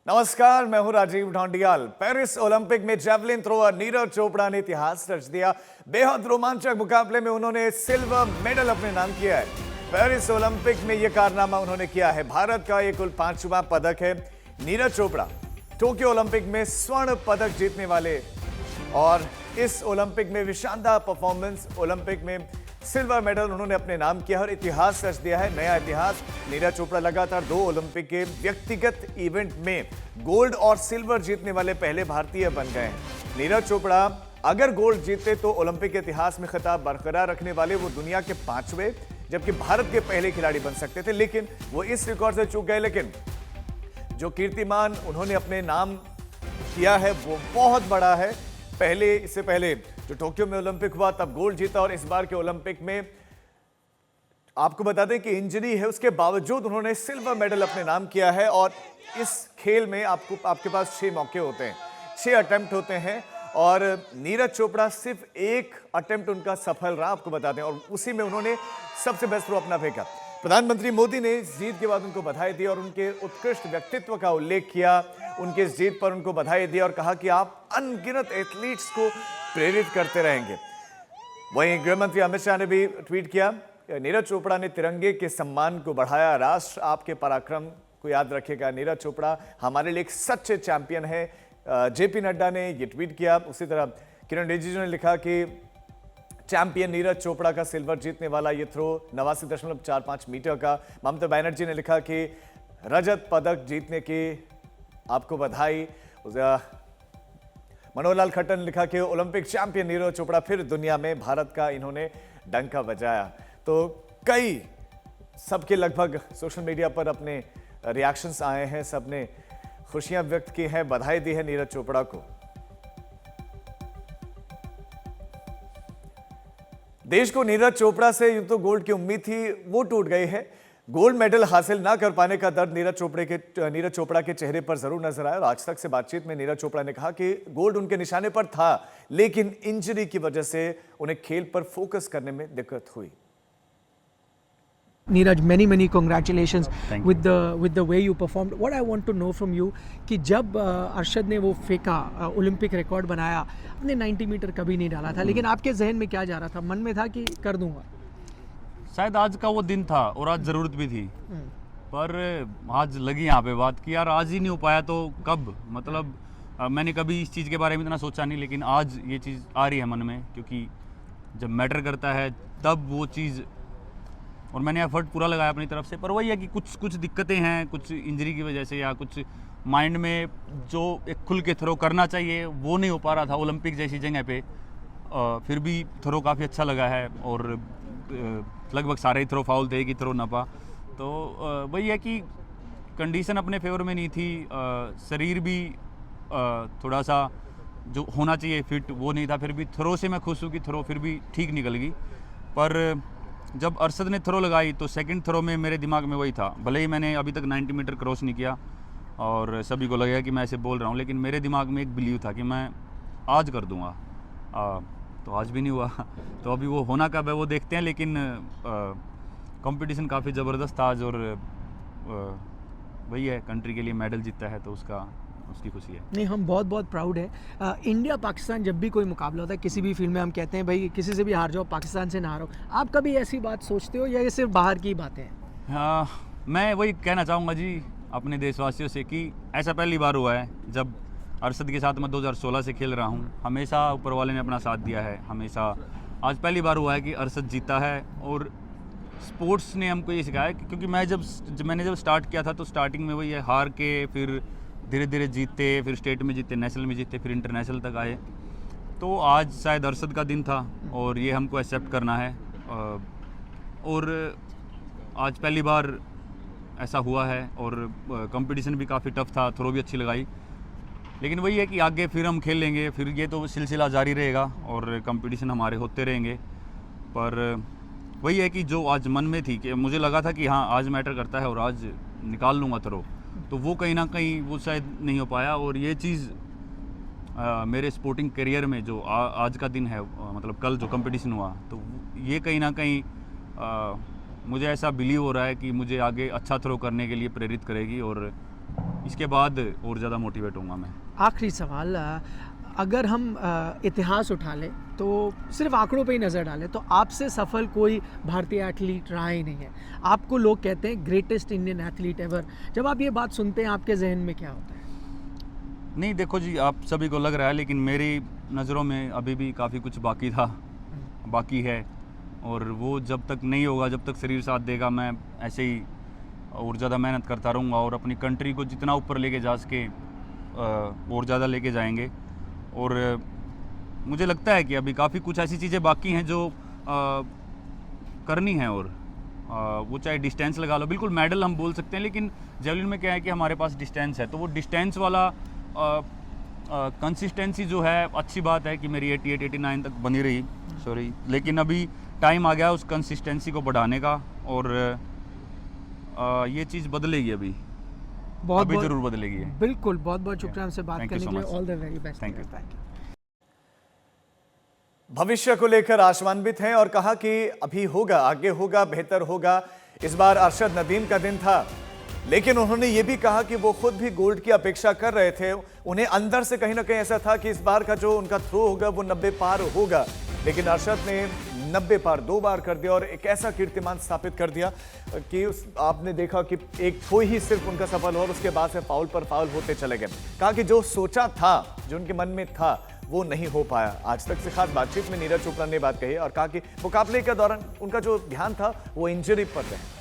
नमस्कार, मैं हूं राजीव ढोंडियाल। पेरिस ओलंपिक में जेवलिन थ्रोअर नीरज चोपड़ा ने इतिहास रच दिया। बेहद रोमांचक मुकाबले में उन्होंने सिल्वर मेडल अपने नाम किया है। पेरिस ओलंपिक में यह कारनामा उन्होंने किया है। भारत का ये कुल 5वां पदक है। नीरज चोपड़ा टोक्यो ओलंपिक में स्वर्ण पदक जीतने वाले और इस ओलंपिक में भी शानदार परफॉर्मेंस, ओलंपिक में सिल्वर मेडल उन्होंने अपने नाम किया और इतिहास रच दिया है, नया इतिहास। नीरज चोपड़ा लगातार 2 ओलंपिक के व्यक्तिगत इवेंट में गोल्ड और सिल्वर जीतने वाले पहले भारतीय बन गए हैं। नीरज चोपड़ा अगर गोल्ड जीते तो ओलंपिक के इतिहास में खिताब बरकरार रखने वाले वो दुनिया के 5वें, जबकि भारत के पहले खिलाड़ी बन सकते थे, लेकिन वो इस रिकॉर्ड से चूक गए। लेकिन जो कीर्तिमान उन्होंने अपने नाम किया है वो बहुत बड़ा है। इससे पहले जो टोक्यो में ओलंपिक हुआ तब गोल्ड जीता और इस बार के ओलंपिक में आपको बता दें कि इंजरी है, उसके बावजूद उन्होंने सिल्वर मेडल अपने नाम किया है। और इस खेल में आपके पास 6 मौके होते हैं, 6 अटेम्प्ट होते हैं और नीरज चोपड़ा सिर्फ एक अटेम्प्ट उनका सफल रहा, आपको बता दें, और उसी में उन्होंने सबसे बेस्ट थ्रो अपना फेंका। प्रधानमंत्री मोदी ने इस जीत के बाद उनको बधाई दी और उनके उत्कृष्ट व्यक्तित्व का उल्लेख किया, उनके इस जीत पर उनको बधाई दी और कहा कि आप अनगिनत एथलीट्स को प्रेरित करते रहेंगे। वहीं गृह मंत्री अमित शाह ने भी ट्वीट किया, नीरज चोपड़ा ने तिरंगे के सम्मान को बढ़ाया, राष्ट्र आपके पराक्रम को याद रखेगा। नीरज चोपड़ा हमारे लिए एक सच्चे चैंपियन है। जेपी नड्डा ने ये ट्वीट किया। उसी तरह किरण रिजिजू ने लिखा कि चैंपियन नीरज चोपड़ा का सिल्वर जीतने वाला ये थ्रो 89.45 मीटर का। ममता बनर्जी ने लिखा कि रजत पदक जीतने की आपको बधाई। मनोहर लाल खट्टर ने लिखा कि ओलंपिक चैंपियन नीरज चोपड़ा फिर दुनिया में भारत का इन्होंने डंका बजाया। तो कई सबके लगभग सोशल मीडिया पर अपने रिएक्शंस आए हैं, सबने खुशियां व्यक्त की हैं, बधाई दी है नीरज चोपड़ा को। देश को नीरज चोपड़ा से यूं तो गोल्ड की उम्मीद थी, वो टूट गई है। गोल्ड मेडल हासिल ना कर पाने का दर्द नीरज चोपड़ा के चेहरे पर जरूर नजर आया। और आज तक से बातचीत में नीरज चोपड़ा ने कहा कि गोल्ड उनके निशाने पर था, लेकिन इंजरी की वजह से उन्हें खेल पर फोकस करने में दिक्कत हुई। Neeraj, many congratulations with the way you performed. What I want to know from you कि जब अरशद ने वो फेंका, ओलंपिक रिकॉर्ड बनाया, अपने 90 मीटर कभी नहीं डाला था, लेकिन आपके जहन में क्या जा रहा था? मन में था कि कर दूंगा? शायद आज का वो दिन था और आज ज़रूरत भी थी, पर आज लगी यहाँ पे बात कि यार आज ही नहीं हो पाया तो कब। मतलब मैंने कभी इस चीज़ के बारे में इतना सोचा नहीं, लेकिन आज ये चीज़ आ रही है मन में, क्योंकि जब मैटर करता है तब वो चीज़, और मैंने एफर्ट पूरा लगाया अपनी तरफ से। पर वही है कि कुछ दिक्कतें हैं, कुछ इंजरी की वजह से या कुछ माइंड में जो एक खुल के थ्रो करना चाहिए वो नहीं हो पा रहा था ओलंपिक जैसी जगह पे। फिर भी थ्रो काफ़ी अच्छा लगा है और लगभग सारे ही थ्रो फाउल थे कि थ्रो ना पा। तो वही है कि कंडीशन अपने फेवर में नहीं थी, शरीर भी थोड़ा सा जो होना चाहिए फिट वो नहीं था। फिर भी थ्रो से मैं खुश हूँ कि थ्रो फिर भी ठीक निकल गई। पर जब अरशद ने थ्रो लगाई तो सेकंड थ्रो में मेरे दिमाग में वही था, भले ही मैंने अभी तक 90 मीटर क्रॉस नहीं किया और सभी को लगेगा कि मैं ऐसे बोल रहा हूँ, लेकिन मेरे दिमाग में एक बिलीव था कि मैं आज कर दूँगा। तो आज भी नहीं हुआ तो अभी वो होना कब है वो देखते हैं। लेकिन कंपटीशन काफ़ी ज़बरदस्त था आज और वही है, कंट्री के लिए मेडल जीता है तो उसकी खुशी है। नहीं, हम बहुत प्राउड है। इंडिया पाकिस्तान जब भी कोई मुकाबला होता है किसी भी फील्ड में, हम कहते हैं भाई किसी से भी हार जाओ, पाकिस्तान से ना हारो। आप कभी ऐसी बात सोचते हो या ये सिर्फ बाहर की बातें हैं? मैं वही कहना चाहूँगा जी अपने देशवासियों से कि ऐसा पहली बार हुआ है। जब अरशद के साथ मैं 2016 से खेल रहा हूँ, हमेशा ऊपर वाले ने अपना साथ दिया है, हमेशा। आज पहली बार हुआ है कि अरशद जीता है और स्पोर्ट्स ने हमको ये सिखाया, क्योंकि मैंने जब स्टार्ट किया था तो स्टार्टिंग में वही है, हार के फिर धीरे धीरे जीते, फिर स्टेट में जीते, नेशनल में जीते, फिर इंटरनेशनल तक आए। तो आज शायद अरशद का दिन था और ये हमको एक्सेप्ट करना है। और आज पहली बार ऐसा हुआ है और कंपटीशन भी काफ़ी टफ था, थ्रो भी अच्छी लगाई। लेकिन वही है कि आगे फिर हम खेल लेंगे, फिर ये तो सिलसिला जारी रहेगा और कंपटीशन हमारे होते रहेंगे। पर वही है कि जो आज मन में थी कि मुझे लगा था कि हाँ आज मैटर करता है और आज निकाल लूँगा थ्रो, तो वो कहीं ना कहीं वो शायद नहीं हो पाया। और ये चीज़ मेरे स्पोर्टिंग करियर में जो आज का दिन है, मतलब कल जो कंपटीशन हुआ, तो ये कहीं ना कहीं मुझे ऐसा बिलीव हो रहा है कि मुझे आगे अच्छा थ्रो करने के लिए प्रेरित करेगी और इसके बाद और ज़्यादा मोटिवेट होऊंगा मैं। आखिरी सवाल, अगर हम इतिहास उठा लें तो सिर्फ आंकड़ों पे ही नज़र डालें तो आपसे सफल कोई भारतीय एथलीट रहा ही नहीं है। आपको लोग कहते हैं ग्रेटेस्ट इंडियन एथलीट एवर। जब आप ये बात सुनते हैं आपके जहन में क्या होता है? नहीं देखो जी, आप सभी को लग रहा है, लेकिन मेरी नज़रों में अभी भी काफ़ी कुछ बाकी है। और वो जब तक नहीं होगा, जब तक शरीर साथ देगा, मैं ऐसे ही और ज़्यादा मेहनत करता रहूँगा और अपनी कंट्री को जितना ऊपर लेके जा सके और ज़्यादा लेके जाएंगे। और मुझे लगता है कि अभी काफ़ी कुछ ऐसी चीज़ें बाकी हैं जो करनी है। और वो चाहे डिस्टेंस लगा लो, बिल्कुल मेडल हम बोल सकते हैं, लेकिन जेवलिन में क्या है कि हमारे पास डिस्टेंस है, तो वो डिस्टेंस वाला कंसिस्टेंसी जो है, अच्छी बात है कि मेरी 88-89 तक बनी रही, लेकिन अभी टाइम आ गया उस कंसिस्टेंसी को बढ़ाने का। और ये चीज़ बदलेगी अभी ज़रूर बदलेगी। बिल्कुल, बहुत बहुत शुक्रिया हमसे बात करने के लिए। All the very best. Thank you. भविष्य को लेकर आशान्वित हैं और कहा कि अभी होगा, आगे होगा, बेहतर होगा। इस बार अरशद नदीम का दिन था, लेकिन उन्होंने ये भी कहा कि वो खुद भी गोल्ड की अपेक्षा कर रहे थे। उन्हें अंदर से कहीं ना कहीं ऐसा था कि इस बार का जो उनका थ्रो होगा वो 90 पार होगा, लेकिन अरशद ने 90 पार 2 बार कर दिया और एक ऐसा कीर्तिमान स्थापित कर दिया कि आपने देखा कि एक थ्रो ही सिर्फ उनका सफल हुआ और उसके बाद से फाउल पर फाउल होते चले गए। कहा कि जो सोचा था, जो उनके मन में था, वो नहीं हो पाया। आज तक से खास बातचीत में नीरज चोपड़ा ने बात कही और कहा कि मुकाबले के दौरान उनका जो ध्यान था वो इंजरी पर रहे।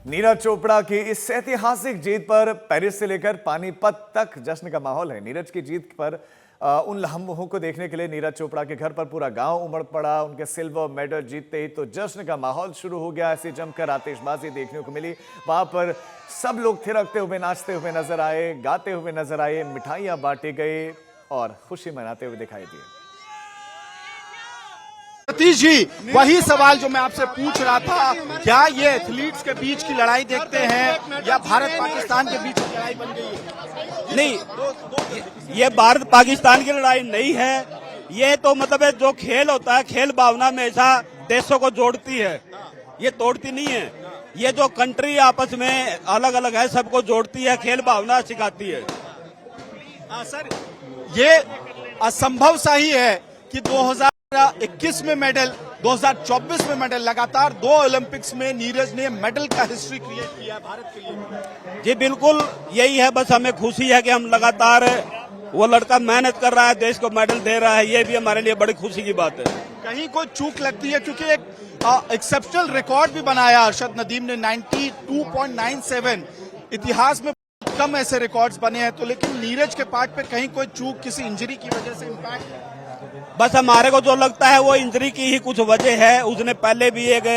नीरज चोपड़ा की इस ऐतिहासिक जीत पर पेरिस से लेकर पानीपत तक जश्न का माहौल है। नीरज की जीत पर उन लम्हों को देखने के लिए नीरज चोपड़ा के घर पर पूरा गांव उमड़ पड़ा। उनके सिल्वर मेडल जीतते ही तो जश्न का माहौल शुरू हो गया। ऐसी जमकर आतिशबाजी देखने को मिली। वहां पर सब लोग थिरकते हुए, नाचते हुए नजर आए, गाते हुए नजर आए, मिठाइयां बांटी गई और खुशी मनाते हुए दिखाई दिए। सतीश जी, वही सवाल जो मैं आपसे पूछ रहा था, क्या ये एथलीट्स के बीच की लड़ाई देखते हैं या भारत पाकिस्तान के बीच की लड़ाई बन गई है? नहीं, ये भारत पाकिस्तान की लड़ाई नहीं है। ये तो मतलब है, जो खेल होता है, खेल भावना में ऐसा देशों को जोड़ती है, ये तोड़ती नहीं है। ये जो कंट्री आपस में अलग अलग है, सबको जोड़ती है, खेल भावना सिखाती है। सर, ये असंभव सा ही है कि 2021 में मेडल, 2024 में मेडल, लगातार 2 ओलंपिक्स में नीरज ने मेडल का हिस्ट्री क्रिएट किया है भारत के लिए। जी बिल्कुल, यही है। बस हमें खुशी है कि हम लगातार, वो लड़का मेहनत कर रहा है, देश को मेडल दे रहा है, ये भी हमारे लिए बड़ी खुशी की बात है। कहीं कोई चूक लगती है, क्योंकि एक एक्सेप्शनल रिकॉर्ड भी बनाया अरशद नदीम ने, 92.97। इतिहास में कम ऐसे रिकॉर्ड्स बने हैं, तो लेकिन नीरज के पार्ट पे कहीं कोई चूक, किसी इंजरी की वजह से इम्पैक्ट? बस हमारे को जो लगता है वो इंजरी की ही कुछ वजह है। उसने पहले भी एक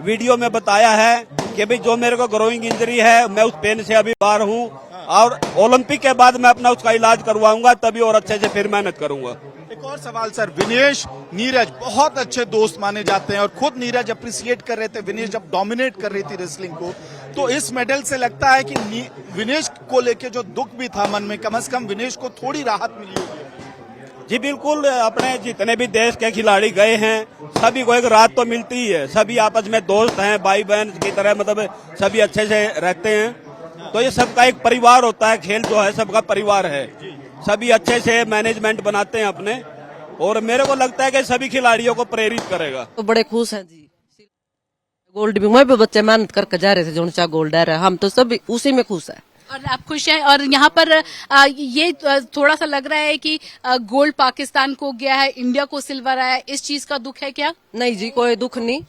वीडियो में बताया है कि भाई जो मेरे को ग्रोइंग इंजरी है, मैं उस पेन से अभी बाहर हूँ और ओलंपिक के बाद मैं अपना उसका इलाज करवाऊंगा, तभी और अच्छे से फिर मेहनत करूंगा। एक और सवाल सर, विनेश नीरज बहुत अच्छे दोस्त माने जाते हैं और खुद नीरज अप्रिसिएट कर रहे थे विनेश जब डोमिनेट कर रही थी रेसलिंग को, तो इस मेडल से लगता है कि विनेश को लेके जो दुख भी था मन में, कम से कम विनेश को थोड़ी राहत मिली होगी। जी बिल्कुल, अपने जितने भी देश के खिलाड़ी गए हैं, सभी को एक रात तो मिलती ही है। सभी आपस में दोस्त हैं, भाई बहन की तरह, मतलब सभी अच्छे से रहते हैं। तो ये सबका एक परिवार होता है, खेल जो है सबका परिवार है। सभी अच्छे से मैनेजमेंट बनाते हैं अपने, और मेरे को लगता है कि सभी खिलाड़ियों को प्रेरित करेगा। तो बड़े खुश हैं जी। गोल्ड भी, मैं भी बच्चे मेहनत करके जा रहे थे, जो ऊंचा गोल्ड है, हम तो सभी उसी में खुश है। और आप खुश हैं? और यहाँ पर ये थोड़ा सा लग रहा है कि गोल्ड पाकिस्तान को गया है, इंडिया को सिल्वर आया, इस चीज का दुख है क्या? नहीं जी, कोई दुख नहीं।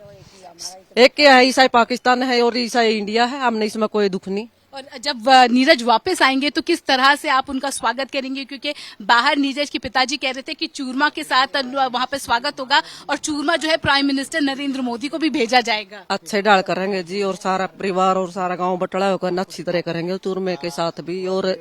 एक क्या है, ईसाई पाकिस्तान है और ईसाई इंडिया है, हमने इसमें कोई दुख नहीं। और जब नीरज वापस आएंगे तो किस तरह से आप उनका स्वागत करेंगे? क्योंकि बाहर नीरज के पिताजी कह रहे थे कि चूरमा के साथ वहाँ पे स्वागत होगा और चूरमा जो है प्राइम मिनिस्टर नरेंद्र मोदी को भी भेजा जाएगा। अच्छे डाल करेंगे जी, और सारा परिवार और सारा गांव बटड़ा होकर अच्छी तरह करेंगे चूरमे के साथ भी। और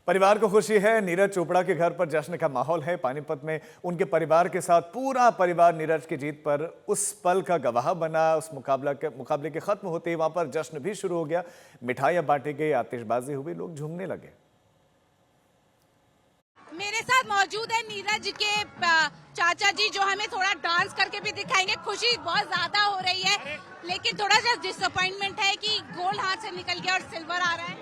परिवार को खुशी है। नीरज चोपड़ा के घर पर जश्न का माहौल है। पानीपत में उनके परिवार के साथ पूरा परिवार नीरज की जीत पर उस पल का गवाह बना। उस मुकाबले के खत्म होते ही वहां पर जश्न भी शुरू हो गया। मिठाइयां बांटी गई, आतिशबाजी हुई, लोग झूमने लगे। मेरे साथ मौजूद है नीरज के चाचा जी, जो हमें थोड़ा डांस करके भी दिखाएंगे। खुशी बहुत ज्यादा हो रही है, लेकिन थोड़ा सा डिसअपॉइंटमेंट है कि गोल्ड हाथ से निकल गया और सिल्वर आ रहा है।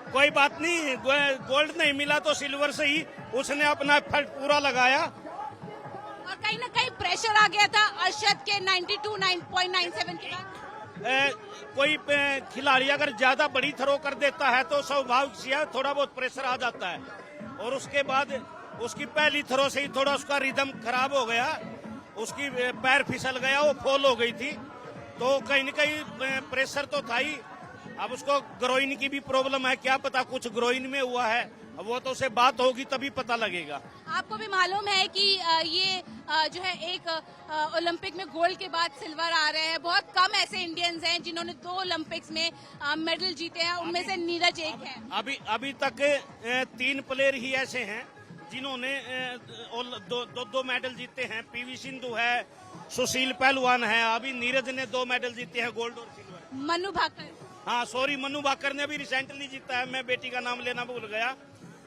कोई बात नहीं, गोल्ड नहीं मिला तो सिल्वर से ही उसने अपना एफर्ट पूरा लगाया। और कहीं ना कहीं प्रेशर आ गया था अरशद के 92.97 के बाद। कोई खिलाड़ी अगर ज्यादा बड़ी थ्रो कर देता है तो स्वाभाविक सी है, थोड़ा बहुत प्रेशर आ जाता है। और उसके बाद उसकी पहली थ्रो से ही थोड़ा उसका रिदम खराब हो गया, उसकी पैर फिसल गया, वो फॉल हो गई थी। तो कहीं न कहीं प्रेशर तो था ही। अब उसको ग्रोइन की भी प्रॉब्लम है, क्या पता कुछ ग्रोइन में हुआ है, अब वो तो उससे बात होगी तभी पता लगेगा। आपको भी मालूम है कि ये जो है एक ओलंपिक में गोल्ड के बाद सिल्वर आ रहे हैं। बहुत कम ऐसे इंडियंस हैं जिन्होंने 2 ओलंपिक्स में मेडल जीते हैं, उनमें से नीरज एक है। अभी तक 3 प्लेयर ही ऐसे हैं जिन्होंने दो मेडल जीते हैं। पीवी सिंधु है, सुशील पहलवान है, अभी नीरज ने 2 मेडल जीते हैं, गोल्ड और सिल्वर। मनु भाकर, हाँ सॉरी, मनु भाकर ने अभी रिसेंटली जीता है, मैं बेटी का नाम लेना भूल गया।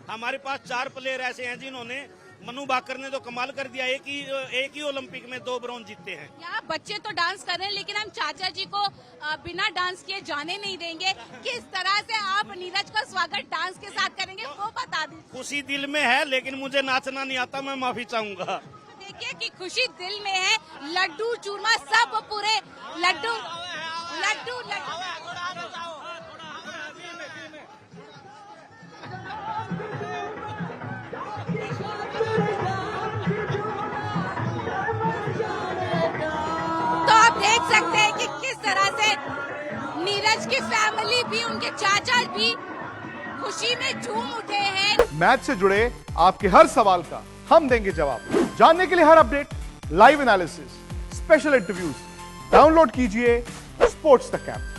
हमारे पास 4 प्लेयर ऐसे हैं जिन्होंने, मनु भाकर ने तो कमाल कर दिया, एक ही ओलंपिक में 2 ब्रॉन्ज जीते हैं। यहाँ बच्चे तो डांस कर रहे हैं, लेकिन हम चाचा जी को बिना डांस किए जाने नहीं देंगे। किस तरह से आप नीरज का स्वागत डांस के साथ करेंगे वो बता दीजिए। खुशी दिल में है, लेकिन मुझे नाचना नहीं आता, मैं माफी चाहूंगा। देखिए कि खुशी दिल में है, लड्डू चूरमा सब पूरे लड्डू लड्डू लड्डू। तो आप देख सकते हैं कि किस तरह से नीरज की फैमिली भी, उनके चाचा भी खुशी में झूम उठे हैं। मैच से जुड़े आपके हर सवाल का हम देंगे जवाब। जानने के लिए हर update, live analysis, special interviews download कीजिए स्पोर्ट्स तक ऐप।